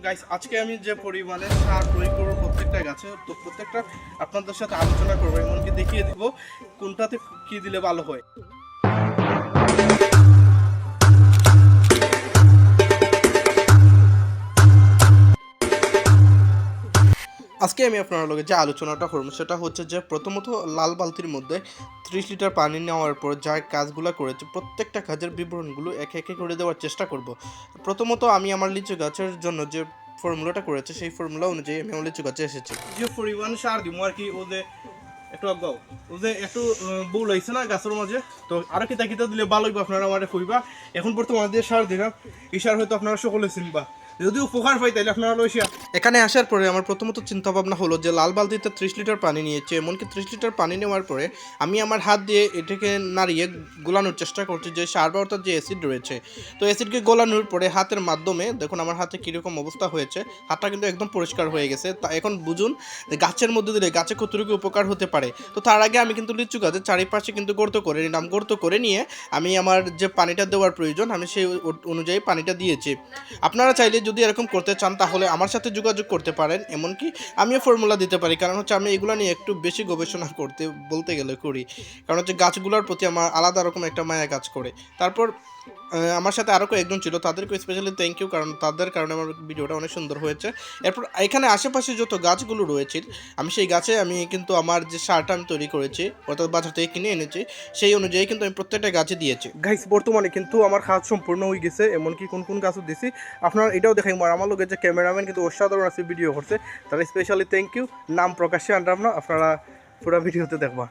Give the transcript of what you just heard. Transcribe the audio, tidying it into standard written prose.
Guys আজকে আমি যে পরিমাণে সার প্রয়োগ করবো প্রত্যেকটা গাছে, তো প্রত্যেকটা আপনাদের সাথে আলোচনা করবো, এমনকি দেখিয়ে দিব কোনটাতে কি দিলে ভালো হয়। আজকে আমি আপনার লগে যে আলোচনাটা করবো সেটা হচ্ছে যে প্রথমত লাল বালতির মধ্যে 30 লিটার পানি নেওয়ার পর যা কাজগুলো করেছে প্রত্যেকটা কাজের বিবরণগুলো একে একে করে দেওয়ার চেষ্টা করব। প্রথমত আমি আমার লিচু গাছের জন্য যে ফর্মুলাটা করেছে সেই ফর্মুলা অনুযায়ী আমি আমার লিচু গাছে এসেছি। যে পরিমাণ সার দিব আর কি, ও যে একটু আগাও ও যে একটু বউল হয়েছে না গাছের মাঝে, তো আরো কিতা কিতা দিলে ভালো হইব আপনারা আমার কইবা। এখন বর্তমানে যে সার দিলাম এই সার হয়তো আপনারা সকলে চিনবা, যদি উপকার পাই তাহলে আপনারা লইসা। এখানে আসার পরে আমার প্রথমত চিন্তা ভাবনা হলো যে লাল বালতিতে 30 লিটার পানি নিয়েছে, এমনকি 30 লিটার পানি নেওয়ার পরে আমি আমার হাত দিয়ে এটাকে নাড়িয়ে গোলানোর চেষ্টা করছি যে সার বা অর্থাৎ যে অ্যাসিড রয়েছে, তো অ্যাসিডকে গোলানোর পরে হাতের মাধ্যমে দেখুন আমার হাতে কীরকম অবস্থা হয়েছে, হাতটা কিন্তু একদম পরিষ্কার হয়ে গেছে। তা এখন বুঝুন যে গাছের মধ্যে দিলে গাছে কতটুকু উপকার হতে পারে। তো তার আগে আমি কিন্তু লিচু গাছের চারিপাশে কিন্তু গর্ত করে নিলাম, গর্ত করে নিয়ে আমি আমার যে পানিটা দেওয়ার প্রয়োজন আমি সেই অনুযায়ী পানিটা দিয়েছি। আপনারা চাইলে যদি এরকম করতে চান তাহলে আমার সাথে যোগাযোগ করতে পারেন, এমনকি আমিও ফর্মুলা দিতে পারি, কারণ হচ্ছে আমি এগুলো নিয়ে একটু বেশি গবেষণা করতে বলতে গেলে করি, কারণ হচ্ছে গাছগুলোর প্রতি আমার আলাদা রকম একটা মায়া কাজ করে। তারপর আমার সাথে আরও কয়েকজন ছিল, তাদেরকে স্পেশালি থ্যাংক ইউ, কারণ তাদের কারণে আমার ভিডিওটা অনেক সুন্দর হয়েছে। এরপর এখানে আশেপাশে যত গাছগুলো রয়েছে আমি সেই গাছে আমি কিন্তু আমার যে সারটা আমি তৈরি করেছি অর্থাৎ বাজার থেকে কিনে এনেছি সেই অনুযায়ী কিন্তু আমি প্রত্যেকটা গাছে দিয়েছি। গাইস বর্তমানে কিন্তু আমার কাজ সম্পূর্ণ হয়ে গেছে, এমনকি কোন কোন গাছও দিছি আপনারা এটাও দেখাই। আমার লোকের যে ক্যামেরাম্যান কিন্তু অসাধারণ আছে ভিডিও করছে, তাহলে স্পেশালি থ্যাংক ইউ। নাম প্রকাশ্যে আনলাম না, আপনারা পুরো ভিডিওতে দেখবা।